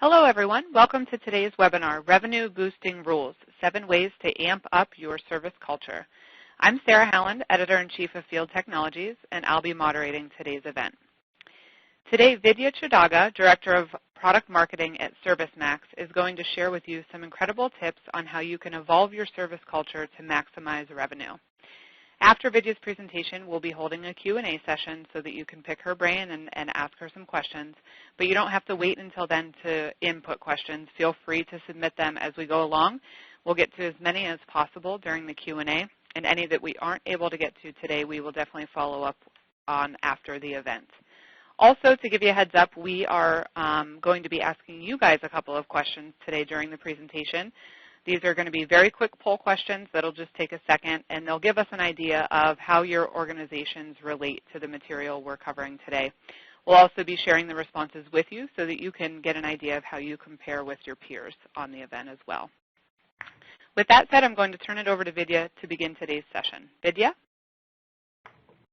Hello, everyone. Welcome to today's webinar, Revenue Boosting Rules, 7 Ways to Amp Up Your Service Culture. I'm Sarah Howland, Editor-in-Chief of Field Technologies, and I'll be moderating today's event. Today, Vidya Chadaga, Director of Product Marketing at ServiceMax, is going to share with you some incredible tips on how you can evolve your service culture to maximize revenue. After Vidya's presentation, we'll be holding a Q&A session so that you can pick her brain and ask her some questions, but you don't have to wait until then to input questions. Feel free to submit them as we go along. We'll get to as many as possible during the Q&A, and any that we aren't able to get to today, we will definitely follow up on after the event. Also, to give you a heads up, we are going to be asking you guys a couple of questions today during the presentation. These are going to be very quick poll questions that will just take a second, and they'll give us an idea of how your organizations relate to the material we're covering today. We'll also be sharing the responses with you so that you can get an idea of how you compare with your peers on the event as well. With that said, I'm going to turn it over to Vidya to begin today's session. Vidya?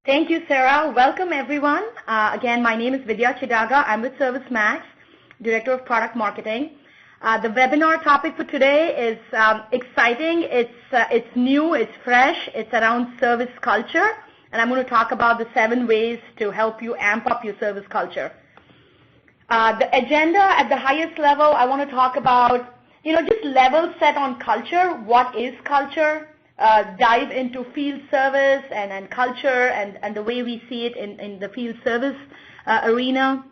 Thank you, Sarah. Welcome, everyone. Again, my name is Vidya Chadaga. I'm with ServiceMax, Director of Product Marketing. The webinar topic for today is exciting. It's new, it's fresh, it's around service culture, and I'm going to talk about the 7 ways to help you amp up your service culture. The agenda at the highest level, I want to talk about, just level set on culture. What is culture? Dive into field service and culture and the way we see it in the field service arena.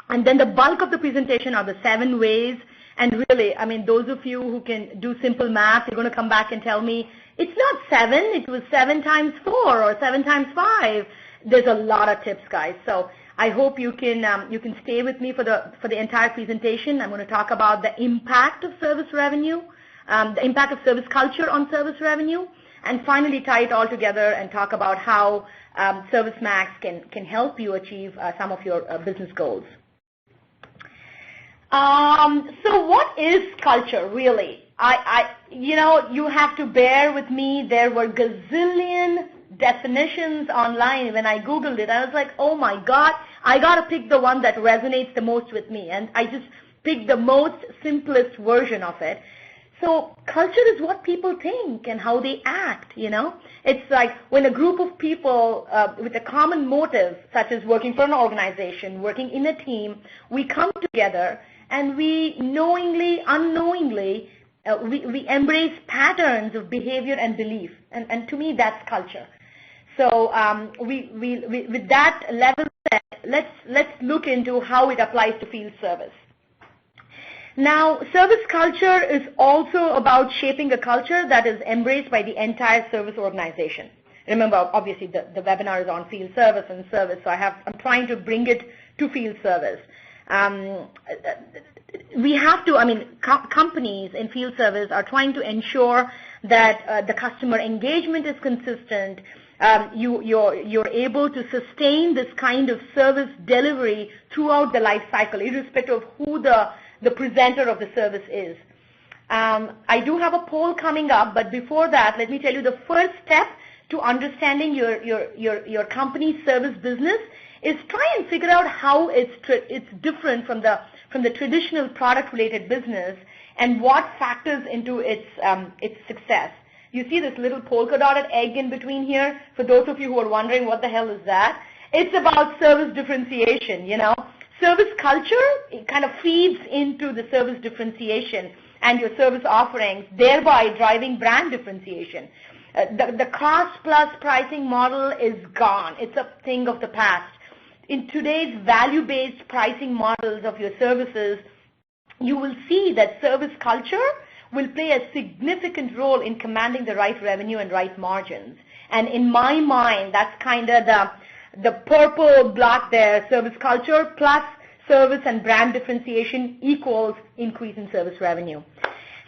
And then the bulk of the presentation are the 7 ways. And really, those of you who can do simple math, you're going to come back and tell me, it's not 7, it was 7 times 4 or 7 times 5. There's a lot of tips, guys. So I hope you can stay with me for the entire presentation. I'm going to talk about the impact of service revenue, the impact of service culture on service revenue, and finally tie it all together and talk about how ServiceMax can help you achieve some of your business goals. So what is culture, really? You have to bear with me. There were gazillion definitions online. When I Googled it, I was like, oh my God, I got to pick the one that resonates the most with me. And I just picked the most simplest version of it. So culture is what people think and how they act, It's like when a group of people with a common motive, such as working for an organization, working in a team, we come together and we knowingly, unknowingly, we embrace patterns of behavior and belief. And to me, that's culture. So with that level set, let's look into how it applies to field service. Now, service culture is also about shaping a culture that is embraced by the entire service organization. Remember, obviously, the webinar is on field service and service, so I'm trying to bring it to field service. We have to, companies in field service are trying to ensure that the customer engagement is consistent. You're able to sustain this kind of service delivery throughout the life cycle, irrespective of who the presenter of the service is. I do have a poll coming up, but before that, let me tell you the first step to understanding your company's service business is try and figure out how it's different from the traditional product-related business and what factors into its success. You see this little polka-dotted egg in between here? For those of you who are wondering what the hell is that, it's about service differentiation, Service culture, it kind of feeds into the service differentiation and your service offerings, thereby driving brand differentiation. The cost-plus pricing model is gone. It's a thing of the past. In today's value-based pricing models of your services, you will see that service culture will play a significant role in commanding the right revenue and right margins. And in my mind, that's kind of the purple block there, service culture plus service and brand differentiation equals increase in service revenue.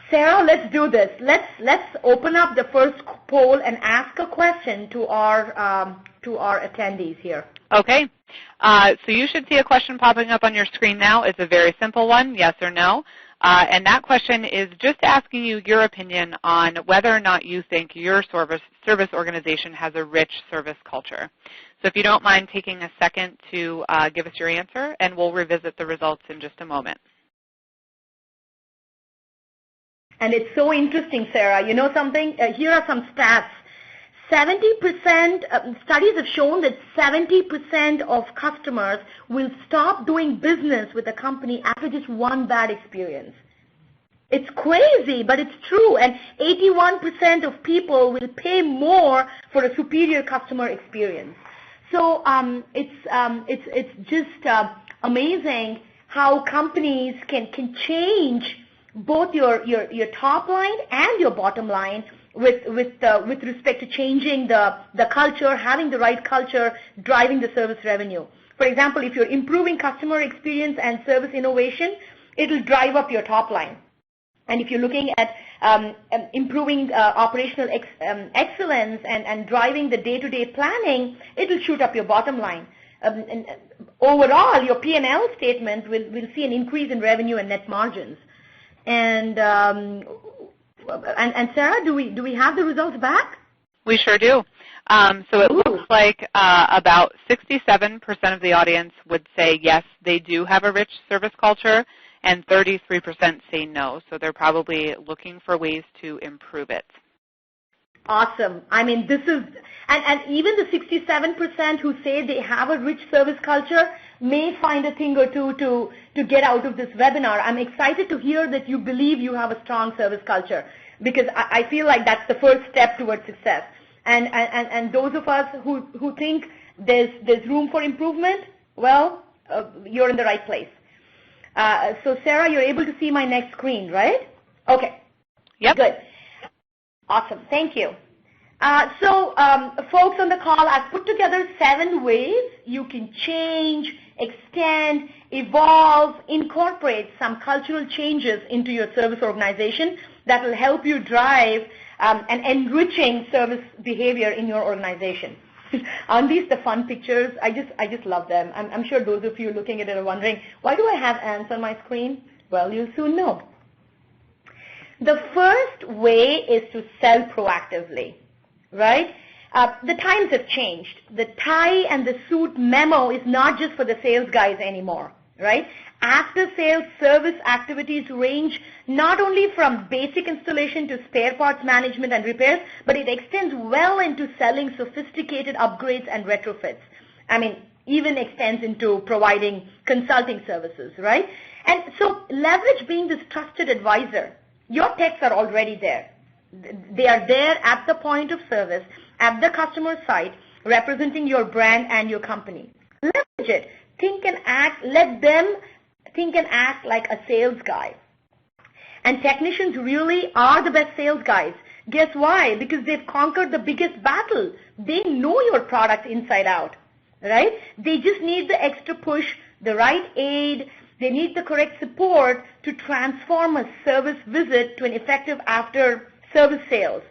Sarah, let's do this. Let's open up the first poll and ask a question to our attendees here. Okay. So you should see a question popping up on your screen now. It's a very simple one, yes or no. And that question is just asking you your opinion on whether or not you think your service organization has a rich service culture. So if you don't mind taking a second to give us your answer, and we'll revisit the results in just a moment. And it's so interesting, Sarah. You know something? Here are some stats. 70%, studies have shown that 70% of customers will stop doing business with a company after just one bad experience. It's crazy, but it's true. And 81% of people will pay more for a superior customer experience. So it's just amazing how companies can change both your top line and your bottom line with respect to changing the culture, having the right culture, driving the service revenue. For example, if you're improving customer experience and service innovation, it'll drive up your top line. And if you're looking at improving operational excellence and driving the day-to-day planning, it'll shoot up your bottom line. And overall, your P&L statement will see an increase in revenue and net margins. And Sarah, do we have the results back? We sure do. So it looks like about 67% of the audience would say yes, they do have a rich service culture, and 33% say no. So they're probably looking for ways to improve it. Awesome. I mean, this is, and even the 67% who say they have a rich service culture may find a thing or two to get out of this webinar. I'm excited to hear that you believe you have a strong service culture, because I feel like that's the first step towards success. And those of us who think there's room for improvement, well, you're in the right place. So Sarah, you're able to see my next screen, right? Okay. Yep. Good. Awesome. Thank you. So folks on the call, I've put together 7 ways you can change, extend, evolve, incorporate some cultural changes into your service organization that will help you drive an enriching service behavior in your organization. Aren't these the fun pictures? I just love them. I'm sure those of you looking at it are wondering, why do I have ants on my screen? Well, you'll soon know. The first way is to sell proactively, right? The times have changed. The tie and the suit memo is not just for the sales guys anymore, right? After sales service activities range not only from basic installation to spare parts management and repairs, but it extends well into selling sophisticated upgrades and retrofits. I mean, even extends into providing consulting services, right? And so leverage being this trusted advisor. Your techs are already there. They are there at the point of service, at the customer site, representing your brand and your company. Leverage it. Think and act. Let them think and act like a sales guy. And technicians really are the best sales guys. Guess why? Because they've conquered the biggest battle. They know your product inside out, right? They just need the extra push, the right aid. They need the correct support to transform a service visit to an effective after-service sales.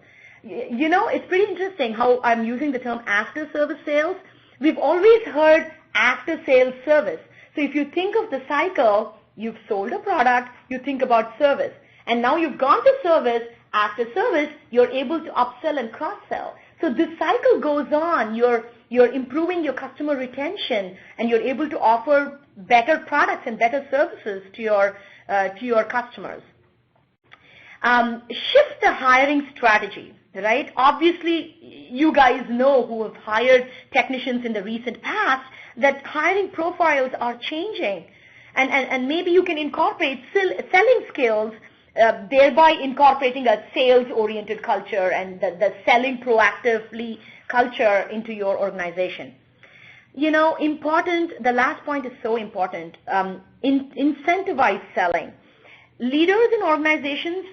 You know, it's pretty interesting how I'm using the term after-service sales. We've always heard after-sales service. So if you think of the cycle, you've sold a product, you think about service. And now you've gone to service. After service, you're able to upsell and cross-sell. So this cycle goes on. You're improving your customer retention, and you're able to offer better products and better services to your customers. Shift the hiring strategy, right? Obviously, you guys know who have hired technicians in the recent past that hiring profiles are changing. And maybe you can incorporate selling skills, thereby incorporating a sales-oriented culture and the selling proactively culture into your organization. You know, the last point is so important. Incentivize selling. Leaders in organizations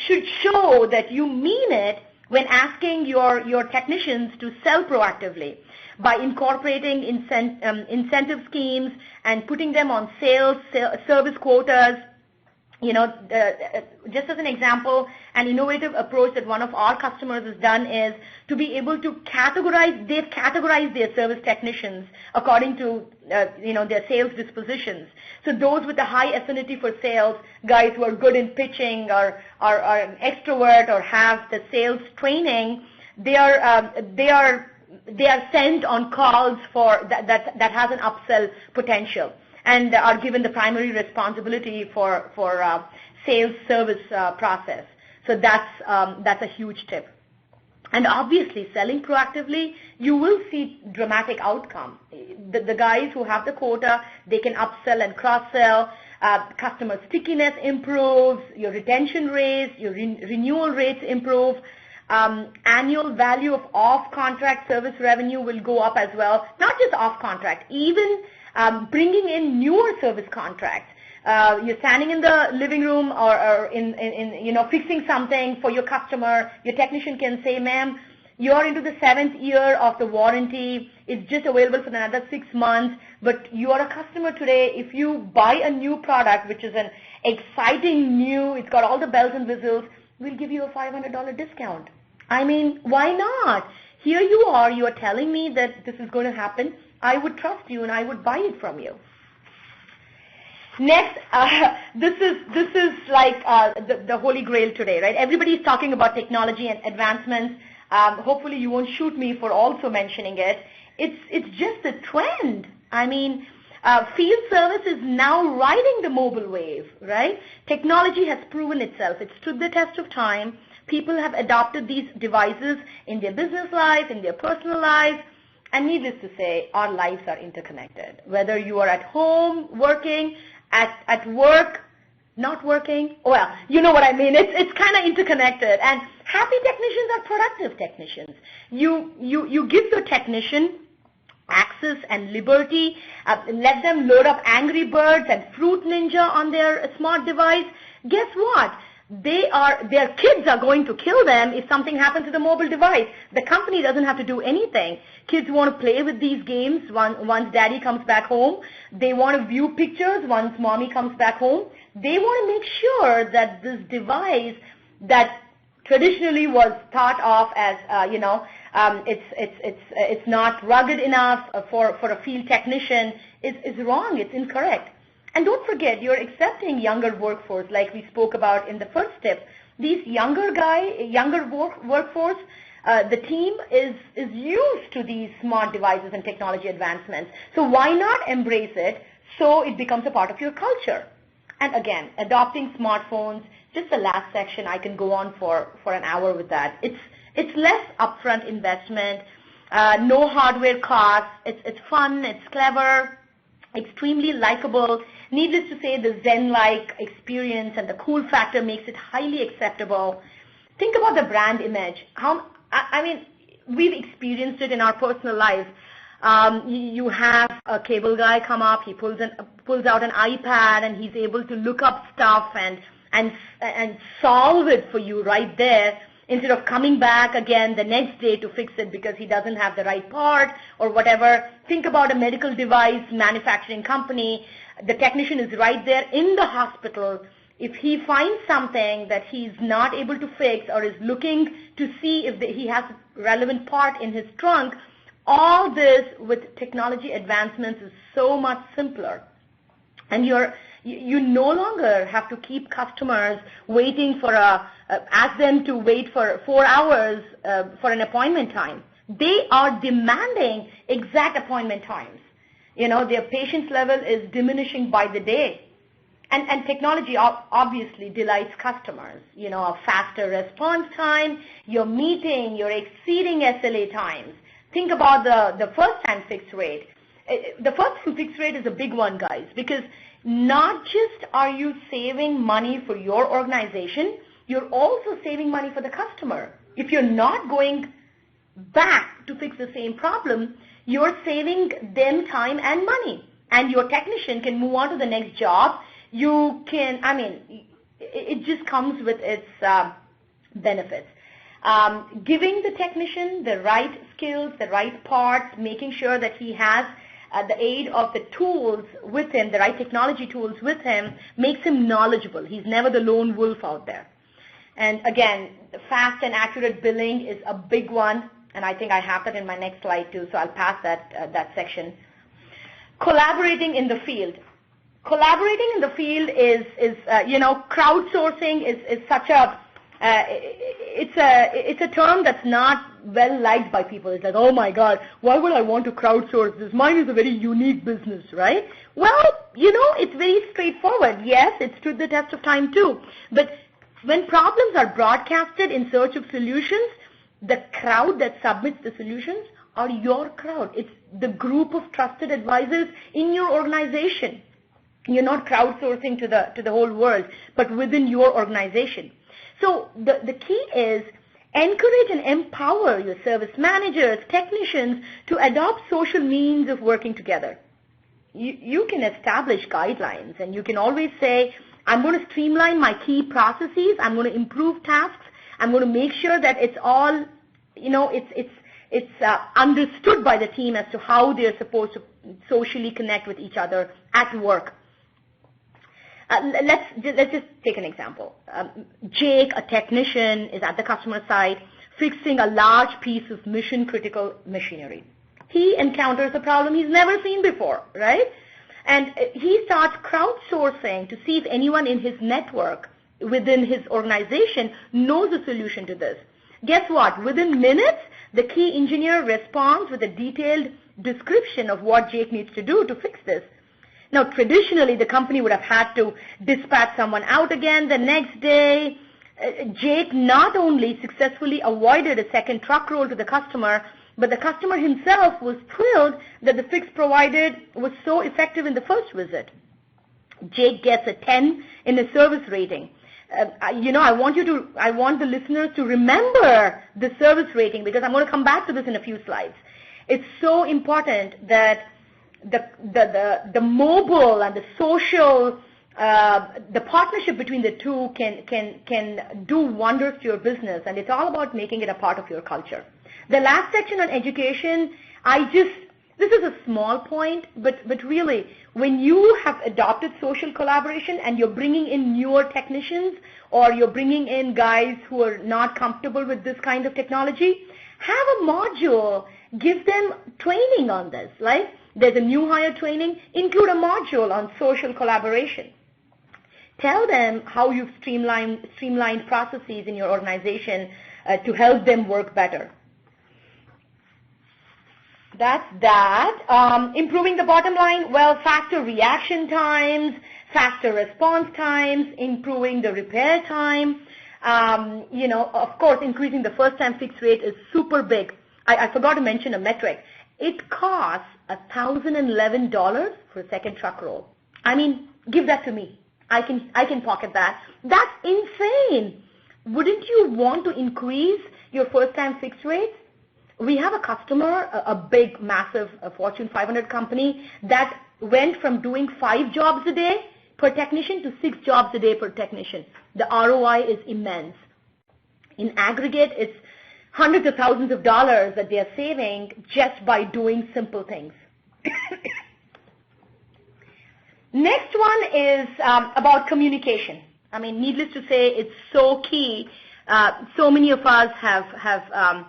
should show that you mean it when asking your technicians to sell proactively by incorporating incentive schemes and putting them on service quotas. You know, just as an example, an innovative approach that one of our customers has done is to be able to they've categorized their service technicians according to, their sales dispositions. So those with a high affinity for sales, guys who are good in pitching or are an extrovert or have the sales training, they are sent on calls for that has an upsell potential, and are given the primary responsibility for sales service process. So that's a huge tip. And obviously, selling proactively, you will see dramatic outcome. The guys who have the quota, they can upsell and cross-sell. Customer stickiness improves. Your retention rates, your renewal rates improve. Annual value of off-contract service revenue will go up as well. Not just off-contract, even bringing in newer service contracts. You're standing in the living room or in fixing something for your customer. Your technician can say, ma'am, you're into the 7th year of the warranty. It's just available for another 6 months, but you are a customer today. If you buy a new product, which is an exciting new, it's got all the bells and whistles, we'll give you a $500 discount. I mean, why not? Here you are telling me that this is going to happen. I would trust you and I would buy it from you. Next, this is like the holy grail today, right? Everybody's talking about technology and advancements. Hopefully you won't shoot me for also mentioning it. It's just a trend. I mean, field service is now riding the mobile wave, right? Technology has proven itself. It stood the test of time. People have adopted these devices in their business life, in their personal life. And needless to say, our lives are interconnected. Whether you are at home working, at work, not working, well, you know what I mean. It's kind of interconnected. And happy technicians are productive technicians. You give your technician access and liberty, let them load up Angry Birds and Fruit Ninja on their smart device. Guess what? Their kids are going to kill them if something happens to the mobile device. The company doesn't have to do anything. Kids want to play with these games once daddy comes back home. They want to view pictures once mommy comes back home. They want to make sure that this device that traditionally was thought of as, it's not rugged enough for a field technician is wrong. It's incorrect. And don't forget, you're accepting younger workforce like we spoke about in the first tip. These younger workforce, the team is used to these smart devices and technology advancements. So why not embrace it so it becomes a part of your culture? And again, adopting smartphones, just the last section, I can go on for an hour with that. It's less upfront investment, no hardware costs, it's fun, it's clever, extremely likable. Needless to say, the Zen-like experience and the cool factor makes it highly acceptable. Think about the brand image. We've experienced it in our personal lives. You have a cable guy come up, he pulls out an iPad and he's able to look up stuff and solve it for you right there, instead of coming back again the next day to fix it because he doesn't have the right part or whatever. Think about a medical device manufacturing company. The technician is right there in the hospital. If he finds something that he's not able to fix or is looking to see if he has a relevant part in his trunk, all this with technology advancements is so much simpler. And you no longer have to keep customers waiting ask them to wait for 4 hours for an appointment time. They are demanding exact appointment times. Their patience level is diminishing by the day. And technology obviously delights customers. A faster response time, you're exceeding SLA times. Think about the first-time fix rate. The first-time fix rate is a big one, guys, because not just are you saving money for your organization, you're also saving money for the customer. If you're not going back to fix the same problem, you're saving them time and money. And your technician can move on to the next job. It just comes with its benefits. Giving the technician the right skills, the right parts, making sure that he has the aid of the tools with him, the right technology tools with him, makes him knowledgeable. He's never the lone wolf out there. And again, fast and accurate billing is a big one, and I think I have that in my next slide too, so I'll pass that section. Collaborating in the field. Collaborating in the field is crowdsourcing is such a it's a term that's not well liked by people. It's like, oh my God, why would I want to crowdsource this? Mine is a very unique business, right? Well, it's very straightforward. Yes, it stood the test of time too. But When problems are broadcasted in search of solutions, the crowd that submits the solutions are your crowd. It's the group of trusted advisors in your organization. You're not crowdsourcing to the whole world, but within your organization. So the key is encourage and empower your service managers, technicians to adopt social means of working together. You can establish guidelines, and you can always say, I'm going to streamline my key processes. I'm going to improve tasks. I'm going to make sure that it's all, it's understood by the team as to how they're supposed to socially connect with each other at work. Let's just take an example. Jake, a technician, is at the customer site fixing a large piece of mission-critical machinery. He encounters a problem he's never seen before, right? And he starts crowdsourcing to see if anyone in his network within his organization knows a solution to this. Guess what? Within minutes, the key engineer responds with a detailed description of what Jake needs to do to fix this. Now, traditionally, the company would have had to dispatch someone out again the next day. Jake not only successfully avoided a second truck roll to the customer, but the customer himself was thrilled that the fix provided was so effective in the first visit. Jake gets a 10 in the service rating. I want the listeners to remember the service rating, because I'm going to come back to this in a few slides. It's so important that the mobile and the social, the partnership between the two can do wonders to your business, and it's all about making it a part of your culture. The last section on education, this is a small point, but really, when you have adopted social collaboration and you're bringing in newer technicians, or you're bringing in guys who are not comfortable with this kind of technology, have a module, give them training on this, right? There's a new hire training, include a module on social collaboration. Tell them how you've streamlined processes in your organization to help them work better. That's that. Improving the bottom line, well, faster reaction times, faster response times, improving the repair time. Of course, increasing the first-time fix rate is super big. I forgot to mention a metric. It costs $1,011 for a second truck roll. I mean, give that to me. I can pocket that. That's insane. Wouldn't you want to increase your first-time fix rates? We have a customer, a big, massive Fortune 500 company that went from doing 5 jobs a day per technician to 6 jobs a day per technician. The ROI is immense. In aggregate, it's hundreds of thousands of dollars that they are saving just by doing simple things. Next one is about communication. I mean, needless to say, it's so key. So many of us have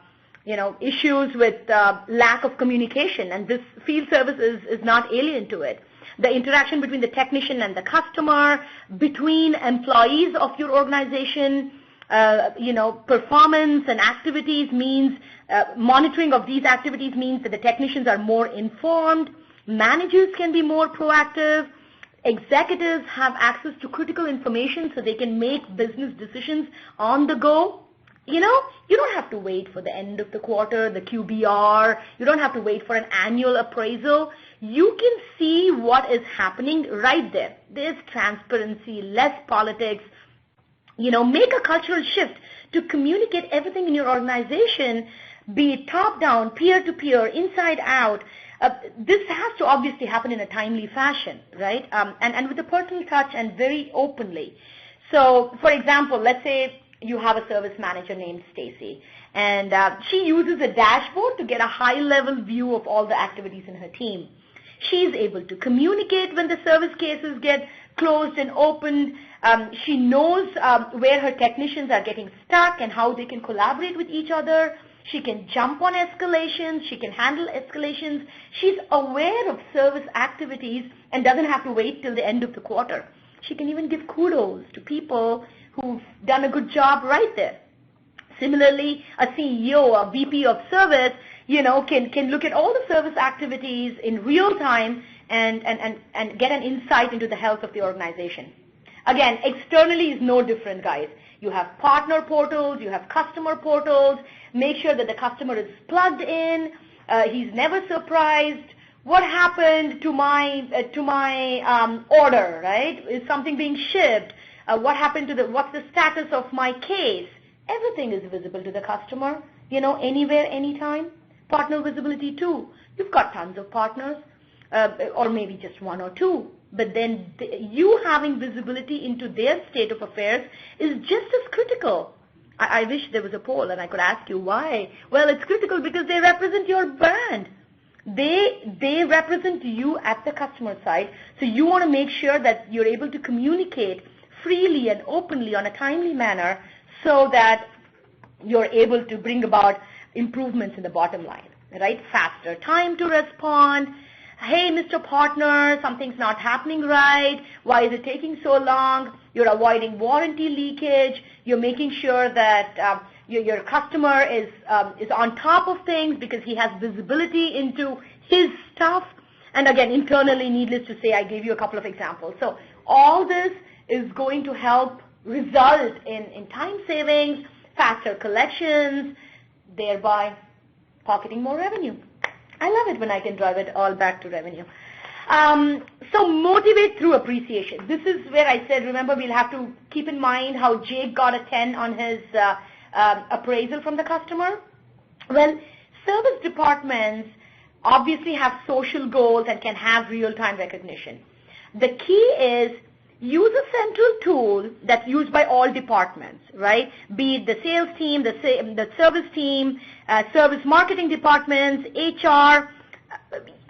issues with lack of communication, and this field service is not alien to it. The interaction between the technician and the customer, between employees of your organization, performance and activities means, monitoring of these activities means that the technicians are more informed, managers can be more proactive, executives have access to critical information so they can make business decisions on the go. You don't have to wait for the end of the quarter, the QBR. You don't have to wait for an annual appraisal. You can see what is happening right there. There's transparency, less politics. Make a cultural shift to communicate everything in your organization, be it top-down, peer-to-peer, inside out. This has to obviously happen in a timely fashion, right? And with a personal touch and very openly. So, for example, let's say you have a service manager named Stacy, and she uses a dashboard to get a high-level view of all the activities in her team. She's able to communicate when the service cases get closed and opened. She knows where her technicians are getting stuck and how they can collaborate with each other. She can jump on escalations. She can handle escalations. She's aware of service activities and doesn't have to wait till the end of the quarter. She can even give kudos to people who've done a good job right there. Similarly, a CEO, a VP of service, can look at all the service activities in real time and get an insight into the health of the organization. Again, externally is no different, guys. You have partner portals, you have customer portals. Make sure that the customer is plugged in. He's never surprised. What happened to my order, right? Is something being shipped? What happened to what's the status of my case? Everything is visible to the customer, anywhere, anytime. Partner visibility too. You've got tons of partners, or maybe just one or two. But then you having visibility into their state of affairs is just as critical. I wish there was a poll and I could ask you why. Well, it's critical because they represent your brand. They represent you at the customer side. So you want to make sure that you're able to communicate freely and openly on a timely manner so that you're able to bring about improvements in the bottom line, right? Faster time to respond. Hey, Mr. Partner, something's not happening right. Why is it taking so long? You're avoiding warranty leakage. You're making sure that your customer is on top of things because he has visibility into his stuff. And again, internally, needless to say, I gave you a couple of examples. So all this is going to help result in time savings, faster collections, thereby pocketing more revenue. I love it when I can drive it all back to revenue. So motivate through appreciation. This is where I said, remember, we'll have to keep in mind how Jake got a 10 on his appraisal from the customer. Well, service departments obviously have social goals and can have real-time recognition. The key is use a central tool that's used by all departments, right? Be it the sales team, the service team, service marketing departments, HR.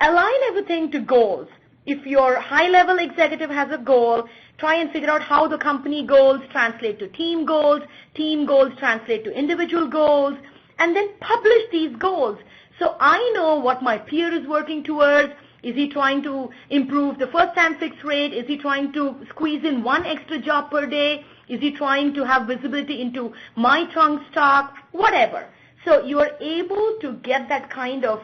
Align everything to goals. If your high-level executive has a goal, try and figure out how the company goals translate to team goals translate to individual goals, and then publish these goals. So I know what my peer is working towards. Is he trying to improve the first-time fix rate? Is he trying to squeeze in one extra job per day? Is he trying to have visibility into my trunk stock? Whatever. So you are able to get that kind of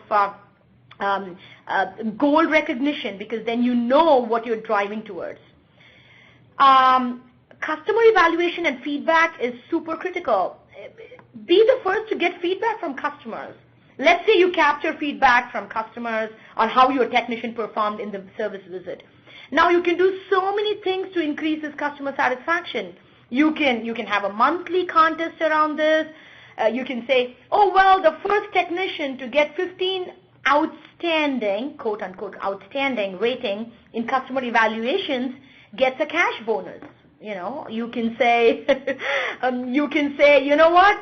goal recognition because then you know what you're driving towards. Customer evaluation and feedback is super critical. Be the first to get feedback from customers. Let's say you capture feedback from customers on how your technician performed in the service visit. Now you can do so many things to increase this customer satisfaction. You can have a monthly contest around this. You can say, oh, well, the first technician to get 15 outstanding, quote unquote, outstanding rating in customer evaluations gets a cash bonus. You can say, you know what,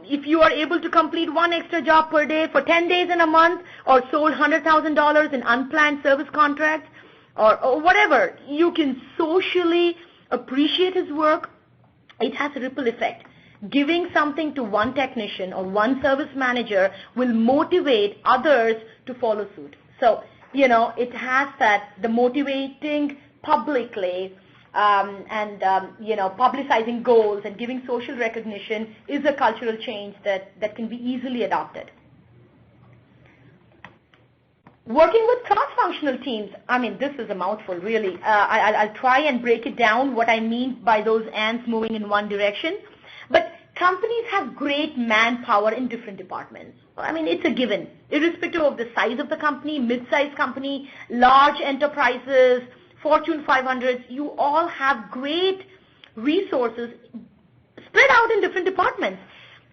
if you are able to complete one extra job per day for 10 days in a month or sold $100,000 in unplanned service contracts or whatever, you can socially appreciate his work. It has a ripple effect. Giving something to one technician or one service manager will motivate others to follow suit. So, it has the motivating publicly publicizing goals and giving social recognition is a cultural change that can be easily adopted. Working with cross-functional teams, this is a mouthful, really. I'll try and break it down, what I mean by those ants moving in one direction. But companies have great manpower in different departments. It's a given. Irrespective of the size of the company, mid-sized company, large enterprises, Fortune 500s, you all have great resources spread out in different departments.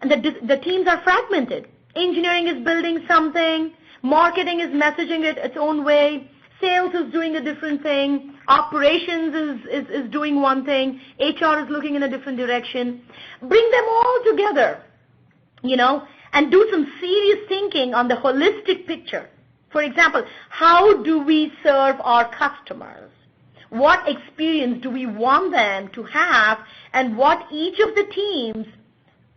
And the teams are fragmented. Engineering is building something. Marketing is messaging it its own way. Sales is doing a different thing. Operations is doing one thing. HR is looking in a different direction. Bring them all together, and do some serious thinking on the holistic picture. For example, how do we serve our customers? What experience do we want them to have, and what each of the teams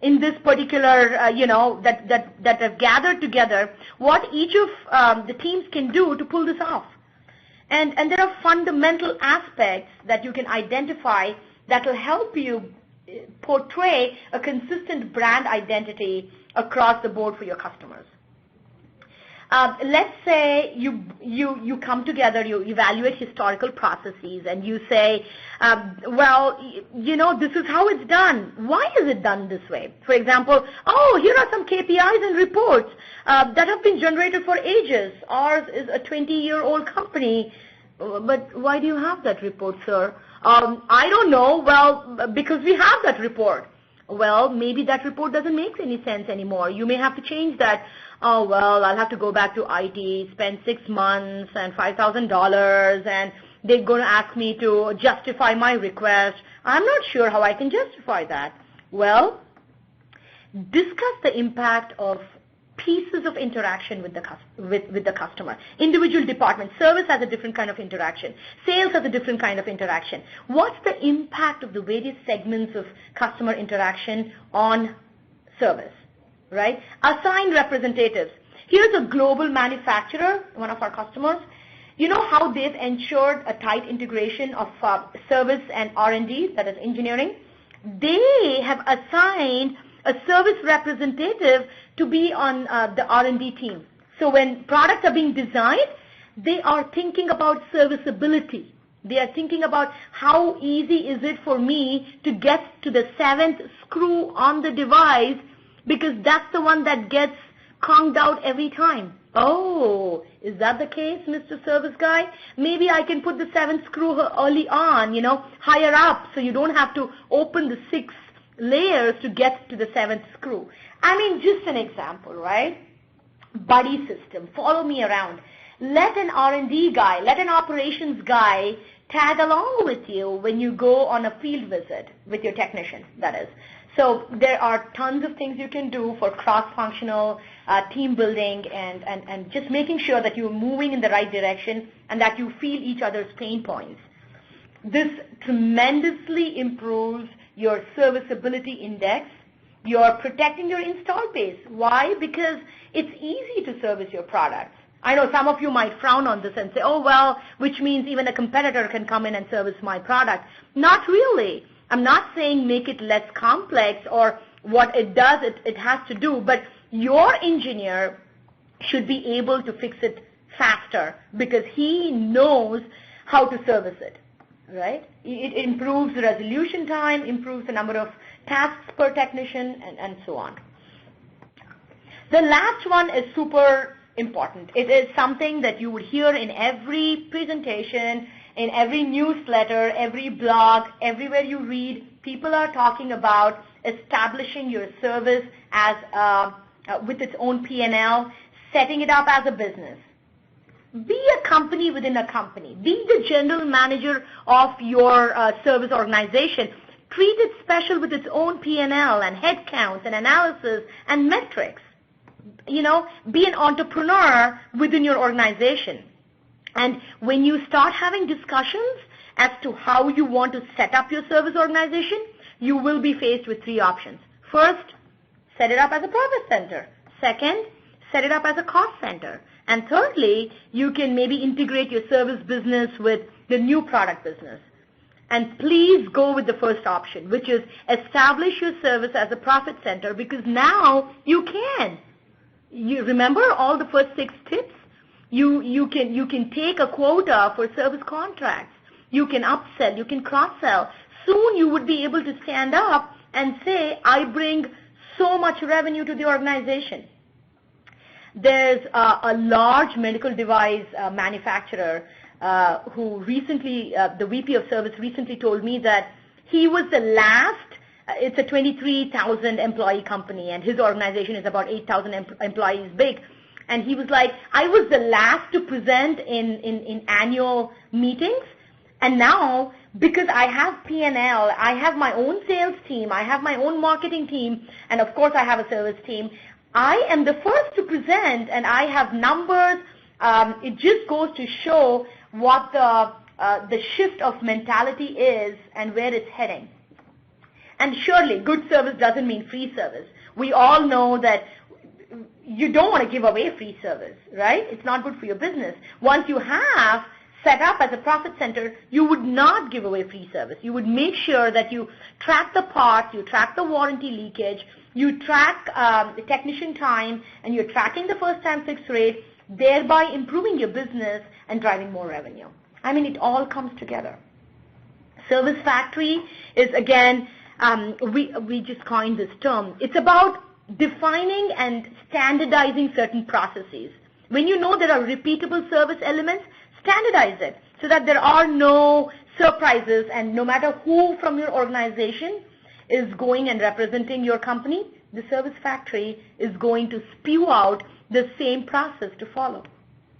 in this particular, that have gathered together, what each of the teams can do to pull this off. And there are fundamental aspects that you can identify that will help you portray a consistent brand identity across the board for your customers. let's say you come together, you evaluate historical processes, and you say, well, this is how it's done. Why is it done this way? For example, here are some KPIs and reports that have been generated for ages. Ours is a 20-year-old company. But why do you have that report, sir? I don't know. Well, because we have that report. Well, maybe that report doesn't make any sense anymore. You may have to change that. Oh, well, I'll have to go back to IT, spend 6 months and $5,000, and they're going to ask me to justify my request. I'm not sure how I can justify that. Well, discuss the impact of pieces of interaction with the customer. Individual departments. Service has a different kind of interaction. Sales has a different kind of interaction. What's the impact of the various segments of customer interaction on service, right? Assign representatives. Here's a global manufacturer, one of our customers. You know how they've ensured a tight integration of service and R&D, that is engineering? They have assigned a service representative to be on the R&D team. So when products are being designed, they are thinking about serviceability. They are thinking about how easy is it for me to get to the 7th screw on the device, because that's the one that gets conked out every time. Oh, is that the case, Mr. Service Guy? Maybe I can put the 7th screw early on, higher up, so you don't have to open the 6 layers to get to the 7th screw. I mean, just an example, right? Buddy system. Follow me around. Let an R&D guy, let an operations guy tag along with you when you go on a field visit with your technician, that is. So there are tons of things you can do for cross-functional team building and just making sure that you're moving in the right direction and that you feel each other's pain points. This tremendously improves your serviceability index. You're protecting your install base. Why? Because it's easy to service your products. I know some of you might frown on this and say, oh, well, which means even a competitor can come in and service my product. Not really. I'm not saying make it less complex or what it does, it has to do, but your engineer should be able to fix it faster because he knows how to service it, right? It improves the resolution time, improves the number of tasks per technician, and so on. The last one is super important. It is something that you would hear in every presentation, in every newsletter, every blog, everywhere you read. People are talking about establishing your service as with its own P&L, setting it up as a business. Be a company within a company. Be the general manager of your service organization. Treat it special with its own P&L and headcounts and analysis and metrics. Be an entrepreneur within your organization. And when you start having discussions as to how you want to set up your service organization, you will be faced with 3 options. First, set it up as a profit center. Second, set it up as a cost center. And thirdly, you can maybe integrate your service business with the new product business. And please go with the first option, which is establish your service as a profit center, because now you can. You remember all the first 6 tips? You can take a quota for service contracts. You can upsell. You can cross-sell. Soon you would be able to stand up and say, I bring so much revenue to the organization. There's a large medical device manufacturer who recently, the VP of service recently told me that he was the last. It's a 23,000 employee company, and his organization is about 8,000 employees big. And he was like, I was the last to present in annual meetings. And now, because I have P&L, I have my own sales team, I have my own marketing team, and of course I have a service team, I am the first to present, and I have numbers. It just goes to show what the shift of mentality is and where it's heading. And surely, good service doesn't mean free service. We all know that you don't want to give away free service, right? It's not good for your business. Once you have set up as a profit center, you would not give away free service. You would make sure that you track the parts, you track the warranty leakage, you track the technician time, and you're tracking the first time fix rate. thereby improving your business and driving more revenue. I mean, it all comes together. Service Factory is, again, we just coined this term. It's about defining and standardizing certain processes. When you know there are repeatable service elements, standardize it so that there are no surprises, and no matter who from your organization is going and representing your company, the Service Factory is going to spew out the same process to follow.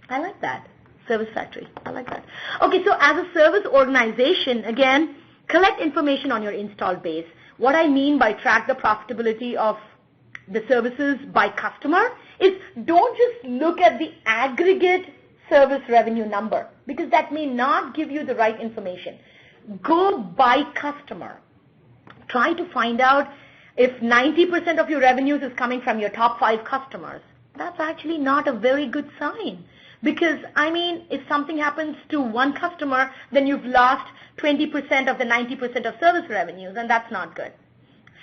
I like that. Service Factory. I like that. Okay, so as a service organization, again, collect information on your installed base. What I mean by track the profitability of the services by customer is don't just look at the aggregate service revenue number, because that may not give you the right information. Go by customer. Try to find out if 90% of your revenues is coming from your top 5 customers. That's actually not a very good sign. Because, I mean, if something happens to one customer, then you've lost 20% of the 90% of service revenues, and that's not good.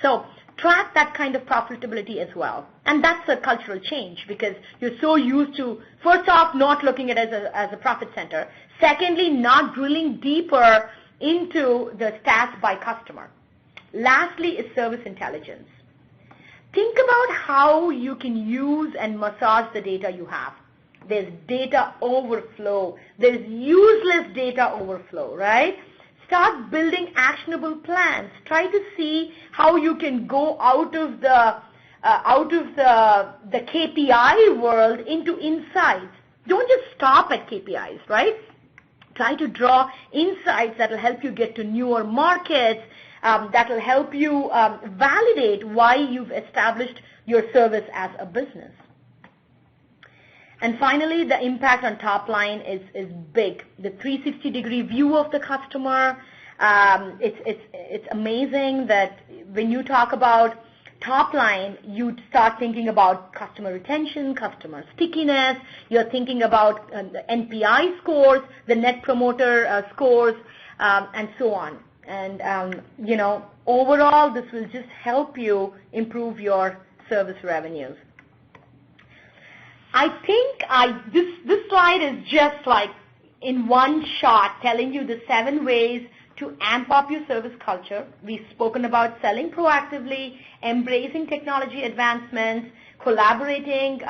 So track that kind of profitability as well. And that's a cultural change, because you're so used to, first off, not looking at it as a profit center. Secondly, not drilling deeper into the stats by customer. Lastly is service intelligence. Think about how you can use and massage the data you have. There's data overflow. There's useless data overflow, right? Start building actionable plans. Try to see how you can go out of the KPI world into insights. Don't just stop at KPIs, right? Try to draw insights that will help you get to newer markets, that will help you validate why you've established your service as a business. And finally, the impact on top line is big. The 360-degree view of the customer, it's amazing that when you talk about top line, you start thinking about customer retention, customer stickiness. You're thinking about the NPI scores, the Net Promoter scores, and so on. And, overall, this will just help you improve your service revenues. I think this slide is just like in one shot telling you the 7 ways to amp up your service culture. We've spoken about selling proactively, embracing technology advancements, collaborating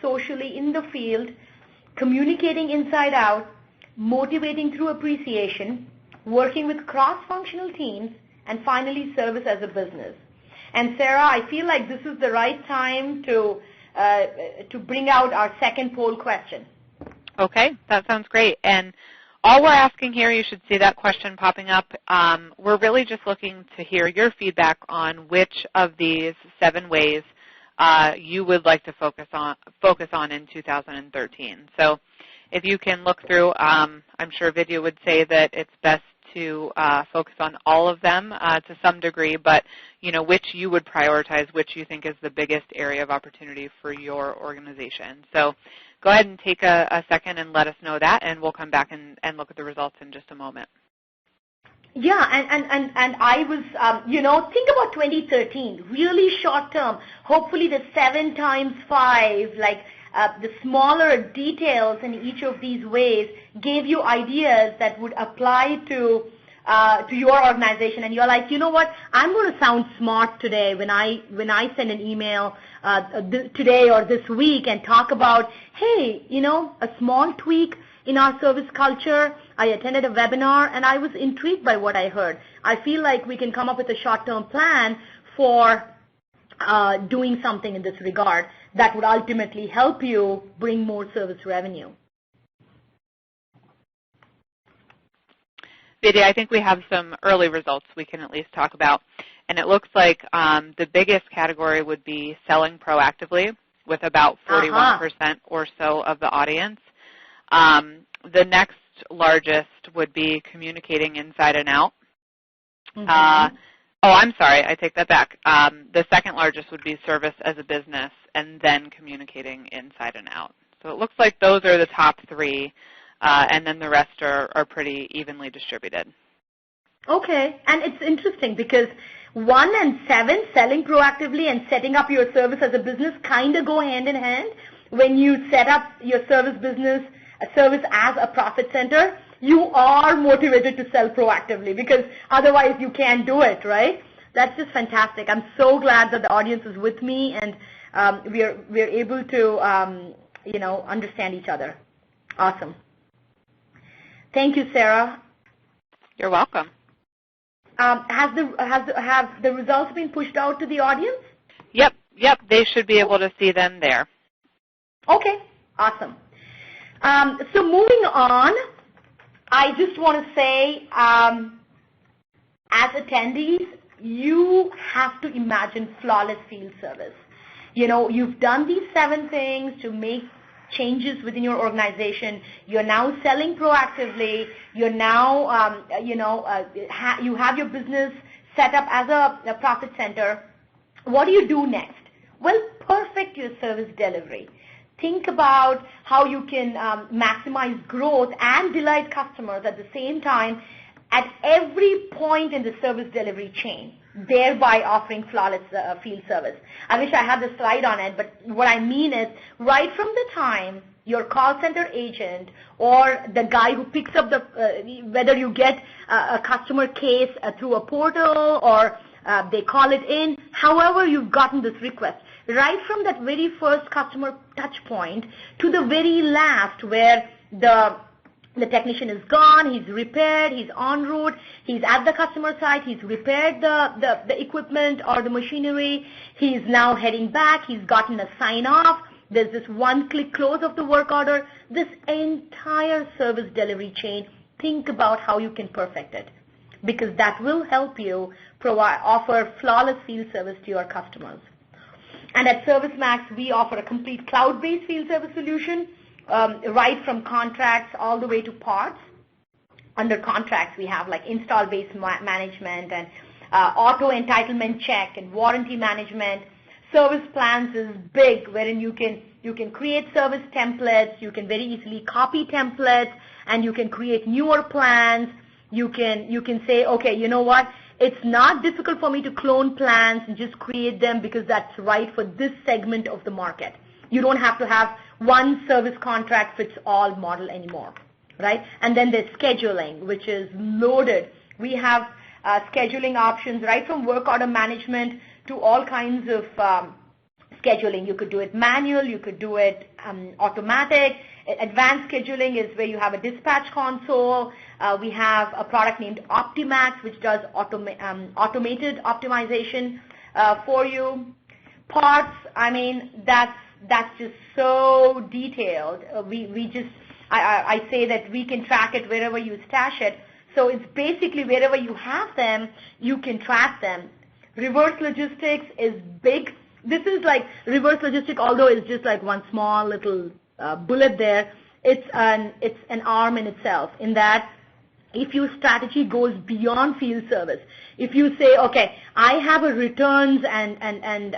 socially in the field, communicating inside out, motivating through appreciation, working with cross-functional teams, and finally service as a business. And Sarah, I feel like this is the right time to bring out our second poll question. Okay, that sounds great. And all we're asking here, you should see that question popping up. We're really just looking to hear your feedback on which of these 7 ways you would like to focus on in 2013. So if you can look through, I'm sure Vidya would say that it's best to focus on all of them to some degree, but which you would prioritize, which you think is the biggest area of opportunity for your organization. So go ahead and take a second and let us know that, and we'll come back and look at the results in just a moment. Yeah, and I was, think about 2013, really short term. Hopefully the 7 times 5, like the smaller details in each of these ways gave you ideas that would apply to your organization. And you're like, you know what, I'm going to sound smart today when I send an email today or this week and talk about, hey, a small tweak in our service culture. I attended a webinar and I was intrigued by what I heard. I feel like we can come up with a short-term plan for doing something in this regard that would ultimately help you bring more service revenue. Vidya, I think we have some early results we can at least talk about. And it looks like the biggest category would be selling proactively, with about 41% or so of the audience. The next largest would be communicating inside and out. Mm-hmm. I'm sorry, I take that back. The second largest would be service as a business, and then communicating inside and out. So it looks like those are the top 3, and then the rest are pretty evenly distributed. Okay, and it's interesting because 1 and 7, selling proactively and setting up your service as a business, kind of go hand in hand. when you set up your service business, a service as a profit center, you are motivated to sell proactively because otherwise you can't do it, right? That's just fantastic. I'm so glad that the audience is with me and we're able to understand each other. Awesome. Thank you, Sarah. You're welcome. Have the results been pushed out to the audience? Yep. They should be able to see them there. Okay. Awesome. So moving on, I just want to say, as attendees, you have to imagine flawless field service. You've done these 7 things to make changes within your organization. You're now selling proactively. You're now, you have your business set up as a profit center. What do you do next? Well, perfect your service delivery. Think about how you can maximize growth and delight customers at the same time at every point in the service delivery chain, thereby offering flawless field service. I wish I had the slide on it, but what I mean is right from the time your call center agent or the guy who picks up whether you get a customer case through a portal or they call it in, however you've gotten this request, right from that very first customer touch point to the very last where the technician is gone, he's repaired, he's en route, he's at the customer site, he's repaired the equipment or the machinery, he's now heading back, he's gotten a sign off, there's this one-click close of the work order. This entire service delivery chain, think about how you can perfect it, because that will help you offer flawless field service to your customers. And at ServiceMax, we offer a complete cloud-based field service solution, right from contracts all the way to parts. Under contracts, we have like install-based management and auto entitlement check and warranty management. Service plans is big, wherein you can create service templates, you can very easily copy templates, and you can create newer plans. You can say, okay, you know what? It's not difficult for me to clone plans and just create them because that's right for this segment of the market. You don't have to have one service contract fits all model anymore, right? And then there's scheduling, which is loaded. We have scheduling options right from work order management to all kinds of scheduling. You could do it manual, you could do it automatic. Advanced scheduling is where you have a dispatch console. We have a product named OptiMax, which does automated optimization for you. Parts, I mean, that's just so detailed. I say that we can track it wherever you stash it. So it's basically wherever you have them, you can track them. Reverse logistics is big. This is like reverse logistics, although it's just like one small little bullet there. It's an arm in itself, in that if your strategy goes beyond field service, if you say, okay, I have a returns and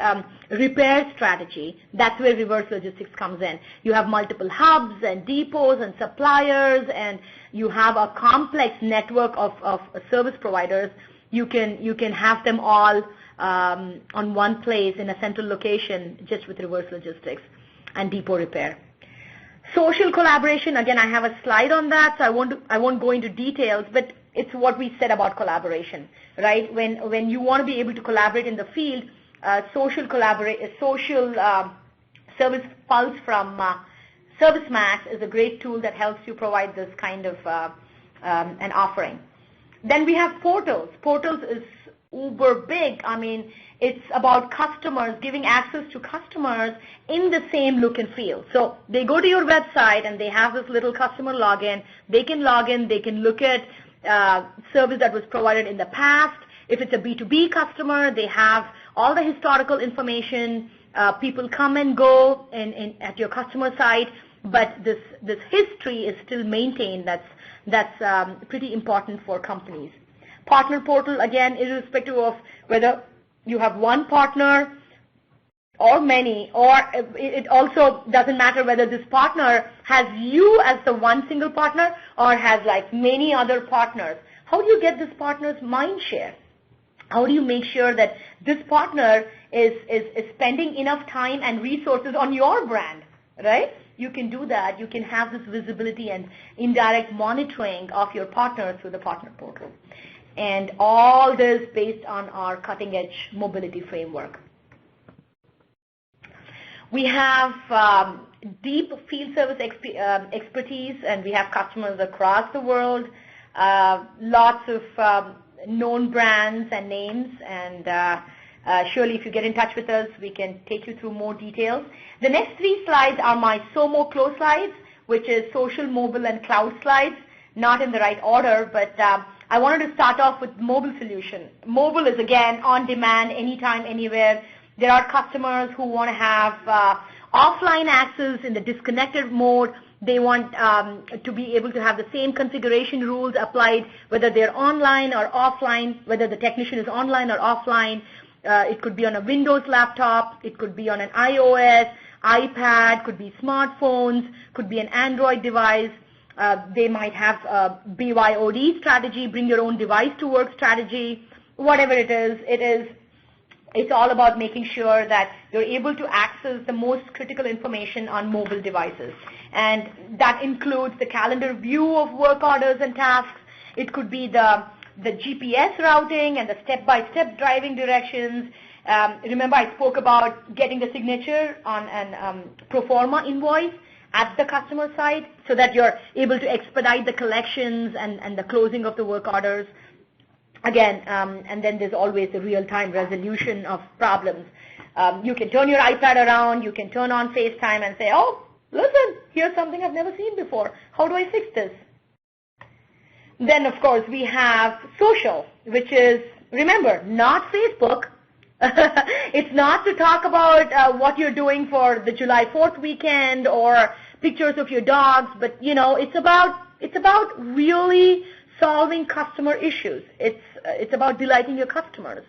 repair strategy, that's where reverse logistics comes in. You have multiple hubs and depots and suppliers, and you have a complex network of service providers. You can have them all on one place in a central location just with reverse logistics and depot repair. Social collaboration, again, I have a slide on that, so I won't go into details, but it's what we said about collaboration, right? When you want to be able to collaborate in the field, social service pulse from ServiceMax is a great tool that helps you provide this kind of an offering. Then we have portals. Portals is uber big. I mean, it's about customers, giving access to customers in the same look and feel. So they go to your website and they have this little customer login. They can log in. They can look at service that was provided in the past. If it's a B2B customer, they have all the historical information. People come and go at your customer site, but this history is still maintained. That's pretty important for companies. Partner portal, again, irrespective of whether you have one partner or many, or it also doesn't matter whether this partner has you as the one single partner or has like many other partners. How do you get this partner's mind share? How do you make sure that this partner is spending enough time and resources on your brand, right? You can do that. You can have this visibility and indirect monitoring of your partners through the partner portal. And all this based on our cutting-edge mobility framework. We have deep field service expertise, and we have customers across the world, lots of known brands and names, and surely if you get in touch with us, we can take you through more details. The next 3 slides are my SOMO Clo slides, which is social, mobile, and cloud slides, not in the right order, but I wanted to start off with mobile solution. Mobile is, again, on demand, anytime, anywhere. There are customers who want to have offline access in the disconnected mode. They want to be able to have the same configuration rules applied, whether they're online or offline, whether the technician is online or offline. It could be on a Windows laptop. It could be on an iOS, iPad, could be smartphones, could be an Android device. They might have a BYOD strategy, bring your own device to work strategy. Whatever it is, it's all about making sure that you're able to access the most critical information on mobile devices. And that includes the calendar view of work orders and tasks. It could be the GPS routing and the step-by-step driving directions. Remember, I spoke about getting the signature on an pro forma invoice at the customer side so that you're able to expedite the collections and the closing of the work orders. Again, and then there's always a real-time resolution of problems. You can turn your iPad around, you can turn on FaceTime and say, oh, listen, here's something I've never seen before. How do I fix this? Then, of course, we have social, which is, remember, not Facebook. It's not to talk about what you're doing for the July 4th weekend or pictures of your dogs, but, it's about really solving customer issues. It's about delighting your customers.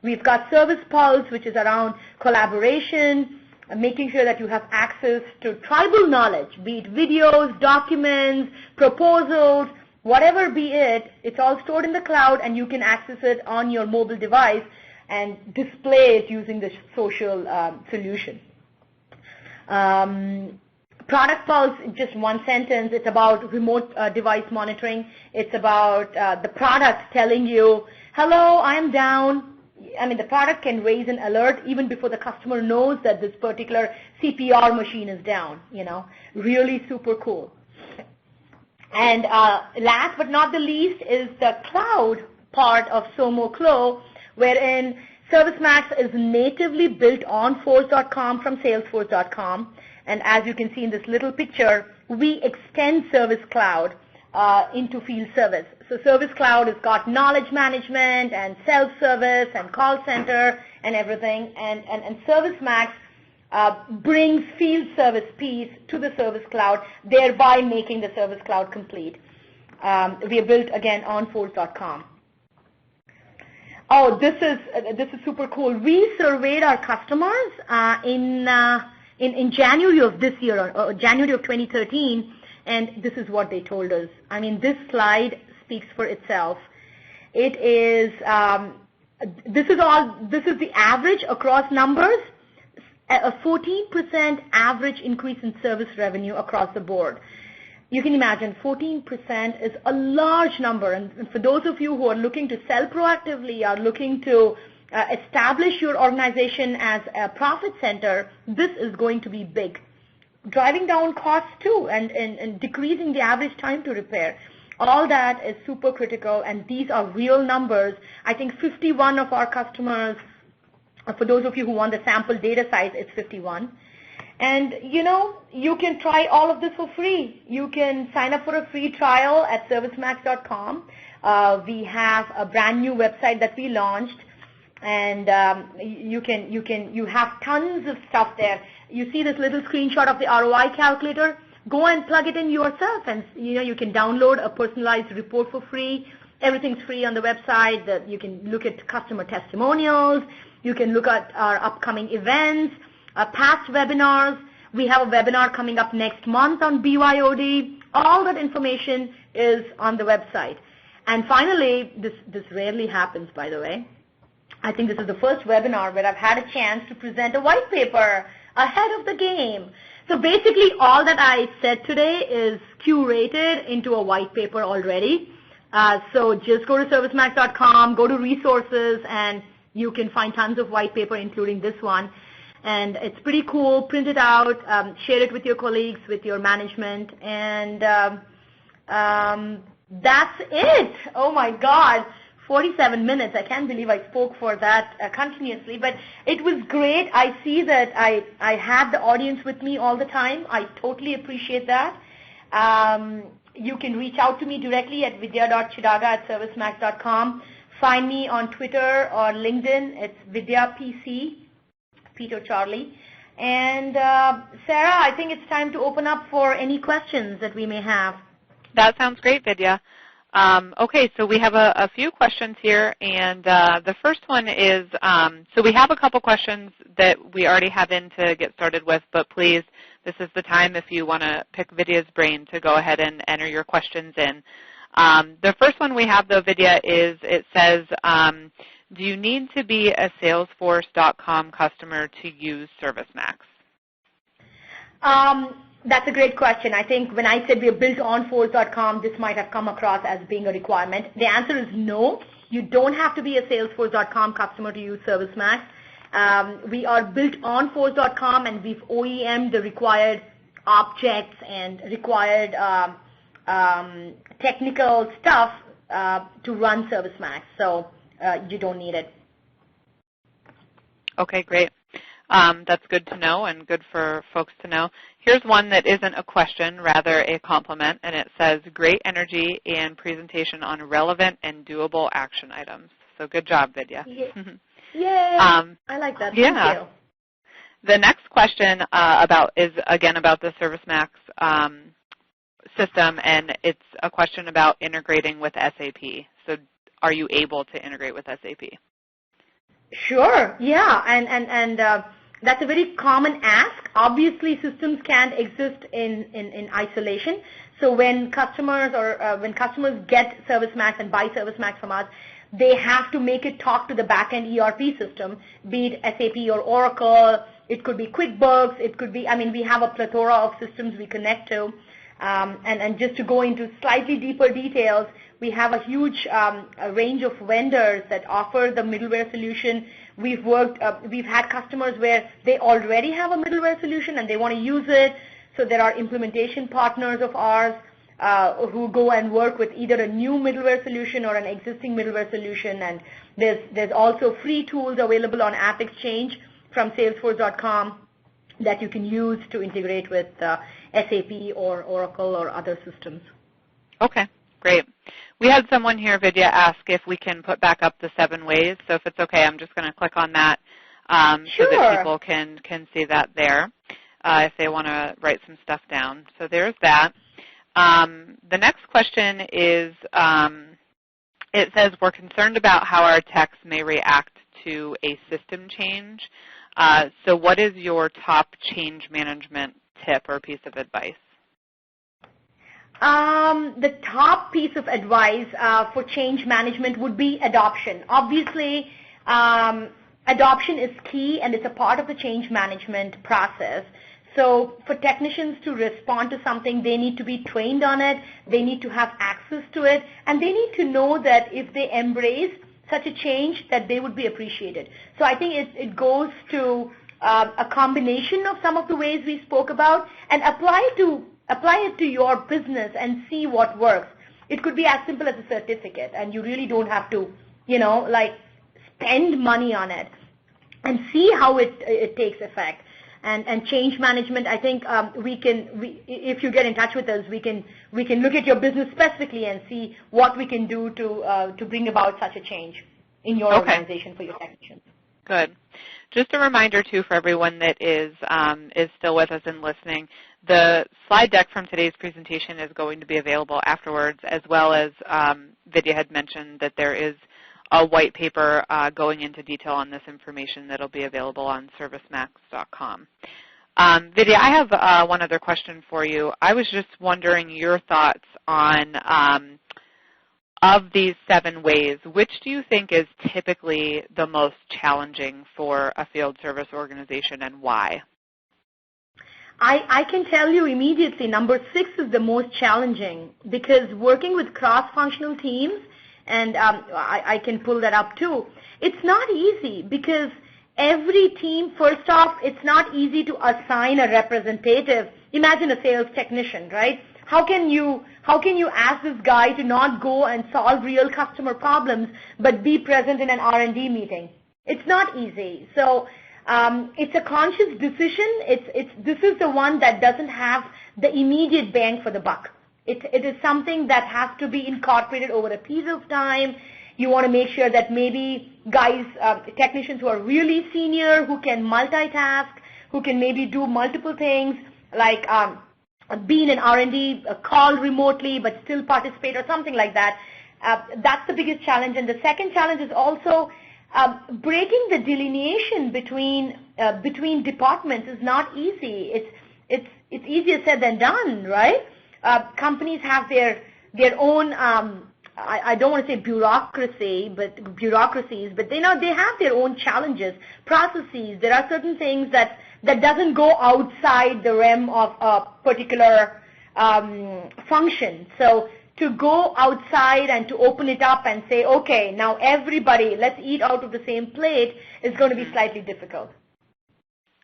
We've got Service Pulse, which is around collaboration, making sure that you have access to tribal knowledge, be it videos, documents, proposals, whatever be it. It's all stored in the cloud, and you can access it on your mobile device and display it using the social solution. Product Pulse, just one sentence, it's about remote device monitoring. It's about the product telling you, hello, I'm down. I mean, the product can raise an alert even before the customer knows that this particular CPR machine is down, Really super cool. And last but not the least is the cloud part of SOMO Clo, wherein ServiceMax is natively built on Force.com from Salesforce.com. And as you can see in this little picture, we extend Service Cloud into field service. So Service Cloud has got knowledge management and self-service and call center and everything. And ServiceMax brings field service piece to the Service Cloud, thereby making the Service Cloud complete. We are built, again, on Force.com. Oh, this is super cool. We surveyed our customers in January of this year, or January of 2013, and this is what they told us. I mean, this slide speaks for itself. It is, this is the average across numbers, a 14% average increase in service revenue across the board. You can imagine 14% is a large number, and for those of you who are looking to sell proactively, are looking to establish your organization as a profit center, this is going to be big. Driving down costs too, and decreasing the average time to repair. All that is super critical, and these are real numbers. I think 51 of our customers, for those of you who want the sample data size, it's 51. And, you can try all of this for free. You can sign up for a free trial at ServiceMax.com. We have a brand new website that we launched, and you have tons of stuff there. You see this little screenshot of the ROI calculator? Go and plug it in yourself, and you can download a personalized report for free. Everything's free on the website. You can look at customer testimonials. You can look at our upcoming events, past webinars. We have a webinar coming up next month on BYOD. All that information is on the website. And finally, this rarely happens, by the way. I think this is the first webinar where I've had a chance to present a white paper ahead of the game. So basically all that I said today is curated into a white paper already. So just go to ServiceMax.com, go to resources, and you can find tons of white paper, including this one. And it's pretty cool. Print it out, share it with your colleagues, with your management, and that's it. Oh my God, 47 minutes. I can't believe I spoke for that continuously, but it was great. I see that I had the audience with me all the time. I totally appreciate that. You can reach out to me directly at vidya.chadaga@servicemax.com. Find me on Twitter or LinkedIn. It's Vidya PC, Peter Charlie. And Sarah, I think it's time to open up for any questions that we may have. That sounds great, Vidya. Okay, so we have a few questions here, and the first one is, so we have a couple questions that we already have in to get started with, but please, this is the time if you want to pick Vidya's brain to go ahead and enter your questions in. The first one we have, though, Vidya, is it says, do you need to be a Salesforce.com customer to use ServiceMax? That's a great question. I think when I said we are built on Force.com, this might have come across as being a requirement. The answer is no. You don't have to be a Salesforce.com customer to use ServiceMax. We are built on Force.com, and we've OEM'd the required objects and required technical stuff to run ServiceMax. So you don't need it. Okay, great. That's good to know and good for folks to know. Here's one that isn't a question, rather a compliment, and it says, great energy and presentation on relevant and doable action items. So good job, Vidya. Yay. I like that. Yeah. Thank you. The next question is, again, about the ServiceMax system, and it's a question about integrating with SAP. So are you able to integrate with SAP? Sure, yeah, and that's a very common ask. Obviously, systems can't exist in isolation. So when customers get ServiceMax and buy ServiceMax from us, they have to make it talk to the back-end ERP system, be it SAP or Oracle. It could be QuickBooks. It could be, we have a plethora of systems we connect to. And just to go into slightly deeper details, we have a huge range of vendors that offer the middleware solution. We've had customers where they already have a middleware solution and they want to use it. So there are implementation partners of ours who go and work with either a new middleware solution or an existing middleware solution. And there's also free tools available on AppExchange from Salesforce.com that you can use to integrate with SAP or Oracle or other systems. Okay, great. We had someone here, Vidya, ask if we can put back up the 7 ways. So if it's okay, I'm just going to click on that Sure. so that people can see that there if they want to write some stuff down. So there's that. The next question is, it says, we're concerned about how our techs may react to a system change. So what is your top change management tip or piece of advice? The top piece of advice for change management would be adoption. Obviously, adoption is key and it's a part of the change management process. So for technicians to respond to something, they need to be trained on it, they need to have access to it, and they need to know that if they embrace such a change, that they would be appreciated. So I think it goes to a combination of some of the ways we spoke about, and apply it to your business and see what works. It could be as simple as a certificate, and you really don't have to, spend money on it, and see how it takes effect. And change management, I think if you get in touch with us, we can look at your business specifically and see what we can do to bring about such a change in your organization for your technicians. Good. Just a reminder, too, for everyone that is still with us and listening, the slide deck from today's presentation is going to be available afterwards, as well as Vidya had mentioned that there is a white paper going into detail on this information that will be available on ServiceMax.com. Vidya, I have one other question for you. I was just wondering your thoughts on, of these 7 ways, which do you think is typically the most challenging for a field service organization, and why? I can tell you immediately, number 6 is the most challenging because working with cross-functional teams, and I can pull that up too, it's not easy because every team, first off, it's not easy to assign a representative. Imagine a sales technician, right? How can you ask this guy to not go and solve real customer problems but be present in an R&D meeting? It's not easy. So it's a conscious decision. This is the one that doesn't have the immediate bang for the buck. It is something that has to be incorporated over a period of time. You want to make sure that maybe guys, technicians who are really senior, who can multitask, who can maybe do multiple things, like be in an R&D call remotely but still participate or something like that. That's the biggest challenge. And the second challenge is also breaking the delineation between departments is not easy. It's easier said than done, right? Companies have their own I don't want to say bureaucracies, but they have their own challenges, processes. There are certain things that doesn't go outside the realm of a particular function. So to go outside and to open it up and say, okay, now everybody, let's eat out of the same plate, is going to be slightly difficult.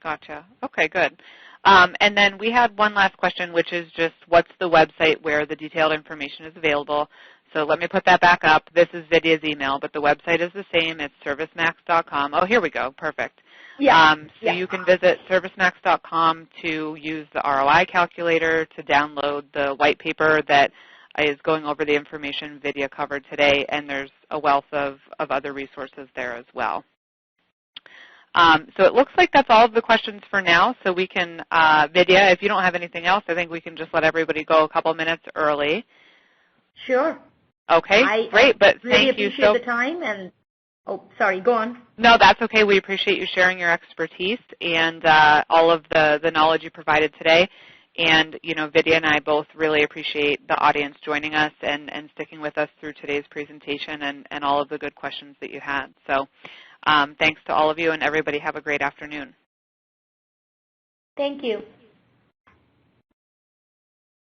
Gotcha. Okay, good. And then we had one last question, which is just what's the website where the detailed information is available? So let me put that back up. This is Vidya's email, but the website is the same. It's ServiceMax.com. Oh, here we go. Perfect. Yeah. You can visit ServiceMax.com to use the ROI calculator, to download the white paper that is going over the information Vidya covered today, and there's a wealth of other resources there as well. So it looks like that's all of the questions for now. So we can, Vidya, if you don't have anything else, I think we can just let everybody go a couple minutes early. Sure. Okay, great. But really thank you appreciate the time. And oh, sorry, go on. No, that's okay. We appreciate you sharing your expertise and all of the knowledge you provided today. And, you know, Vidya and I both really appreciate the audience joining us and sticking with us through today's presentation and all of the good questions that you had. So thanks to all of you, and everybody have a great afternoon. Thank you.